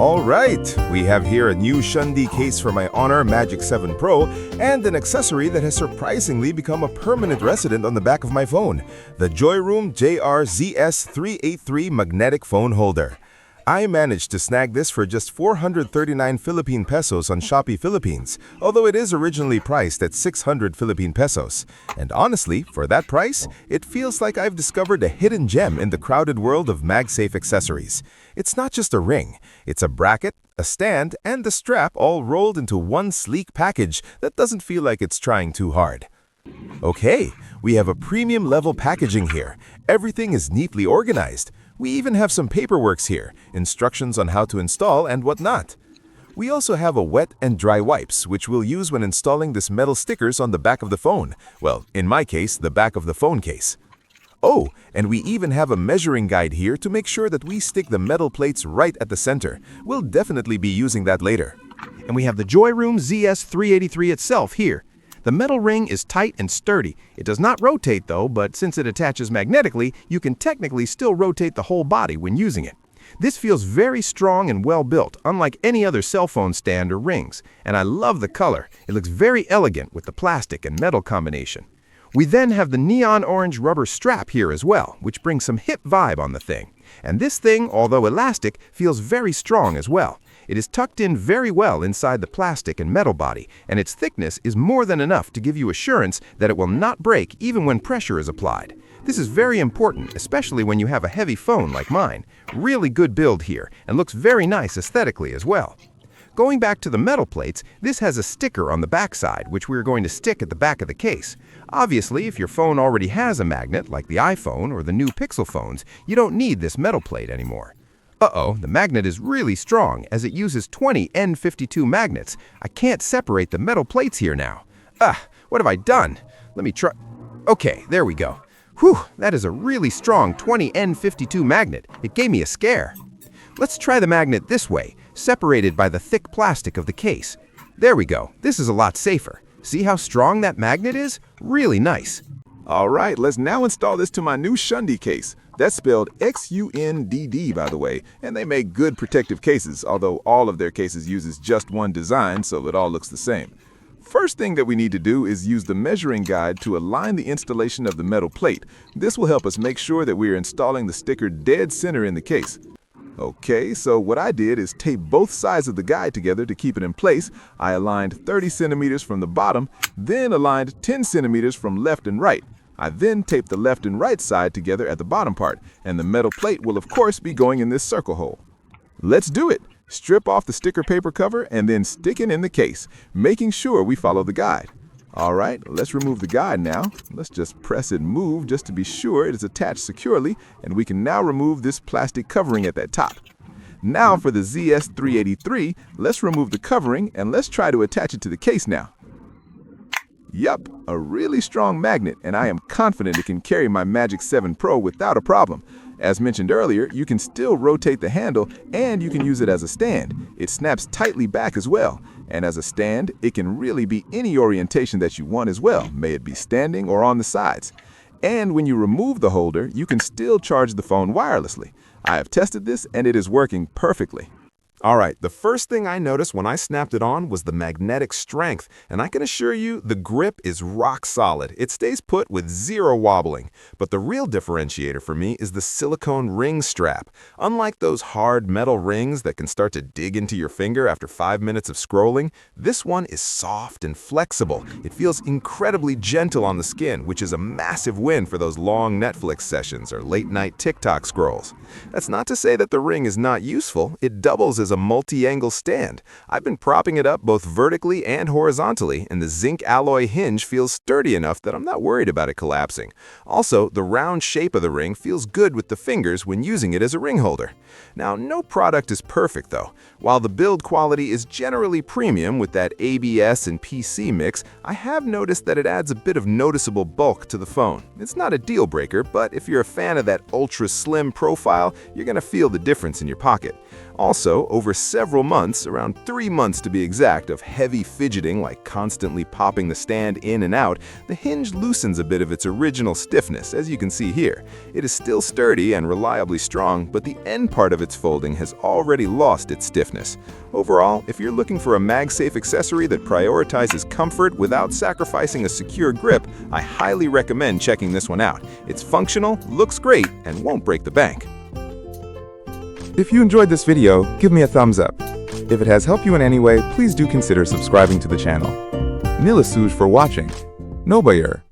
Alright, we have here a new Shundi case for my Honor Magic 7 Pro and an accessory that has surprisingly become a permanent resident on the back of my phone, the JoyRoom JR-ZS383 magnetic phone holder. I managed to snag this for just 439 Philippine pesos on Shopee Philippines, although it is originally priced at 600 Philippine pesos. And honestly, for that price, it feels like I've discovered a hidden gem in the crowded world of MagSafe accessories. It's not just a ring, it's a bracket, a stand, and the strap all rolled into one sleek package that doesn't feel like it's trying too hard. Okay, we have a premium level packaging here. Everything is neatly organized. We even have some paperwork here, instructions on how to install and whatnot. We also have a wet and dry wipes, which we'll use when installing this metal stickers on the back of the phone. Well, in my case, the back of the phone case. Oh, and we even have a measuring guide here to make sure that we stick the metal plates right at the center. We'll definitely be using that later. And we have the JoyRoom ZS383 itself here. The metal ring is tight and sturdy. It does not rotate though, but since it attaches magnetically, you can technically still rotate the whole body when using it. This feels very strong and well built, unlike any other cell phone stand or rings. And I love the color. It looks very elegant with the plastic and metal combination. We then have the neon orange rubber strap here as well, which brings some hip vibe on the thing. And this thing, although elastic, feels very strong as well. It is tucked in very well inside the plastic and metal body, and its thickness is more than enough to give you assurance that it will not break even when pressure is applied. This is very important, especially when you have a heavy phone like mine. Really good build here, and looks very nice aesthetically as well. Going back to the metal plates, this has a sticker on the back side, which we're going to stick at the back of the case. Obviously, if your phone already has a magnet, like the iPhone or the new Pixel phones, you don't need this metal plate anymore. Uh-oh, the magnet is really strong, as it uses 20 N52 magnets. I can't separate the metal plates here now. What have I done? Let me try. Okay, there we go. Whew, that is a really strong 20 N52 magnet. It gave me a scare. Let's try the magnet this way, separated by the thick plastic of the case. There we go. This is a lot safer. See how strong that magnet is? Really nice. Alright, let's now install this to my new Shundi case. That's spelled X-U-N-D-D, by the way, and they make good protective cases, although all of their cases uses just one design, so it all looks the same. First thing that we need to do is use the measuring guide to align the installation of the metal plate. This will help us make sure that we are installing the sticker dead center in the case. Okay, so what I did is tape both sides of the guide together to keep it in place. I aligned 30 centimeters from the bottom, then aligned 10 centimeters from left and right. I then taped the left and right side together at the bottom part, and the metal plate will of course be going in this circle hole. Let's do it! Strip off the sticker paper cover and then stick it in the case, making sure we follow the guide. Alright, let's remove the guide now. Let's just press and move just to be sure it is attached securely, and we can now remove this plastic covering at that top. Now for the ZS383, let's remove the covering and let's try to attach it to the case now. Yup, a really strong magnet, and I am confident it can carry my Magic 7 Pro without a problem. As mentioned earlier, you can still rotate the handle and you can use it as a stand. It snaps tightly back as well. And as a stand, it can really be any orientation that you want as well, may it be standing or on the sides. And when you remove the holder, you can still charge the phone wirelessly. I have tested this and it is working perfectly. Alright, the first thing I noticed when I snapped it on was the magnetic strength, and I can assure you the grip is rock solid. It stays put with zero wobbling. But the real differentiator for me is the silicone ring strap. Unlike those hard metal rings that can start to dig into your finger after 5 minutes of scrolling, this one is soft and flexible. It feels incredibly gentle on the skin, which is a massive win for those long Netflix sessions or late-night TikTok scrolls. That's not to say that the ring is not useful. It doubles as a multi-angle stand. I've been propping it up both vertically and horizontally, and the zinc alloy hinge feels sturdy enough that I'm not worried about it collapsing. Also, the round shape of the ring feels good with the fingers when using it as a ring holder. Now, no product is perfect though. While the build quality is generally premium with that ABS and PC mix, I have noticed that it adds a bit of noticeable bulk to the phone. It's not a deal breaker, but if you're a fan of that ultra slim profile, you're gonna feel the difference in your pocket. Also, over several months, around 3 months to be exact, of heavy fidgeting like constantly popping the stand in and out, the hinge loosens a bit of its original stiffness, as you can see here. It is still sturdy and reliably strong, but the end part of its folding has already lost its stiffness. Overall, if you're looking for a MagSafe accessory that prioritizes comfort without sacrificing a secure grip, I highly recommend checking this one out. It's functional, looks great, and won't break the bank. If you enjoyed this video, give me a thumbs up. If it has helped you in any way, please do consider subscribing to the channel. Nila Suj for watching. Nobayer.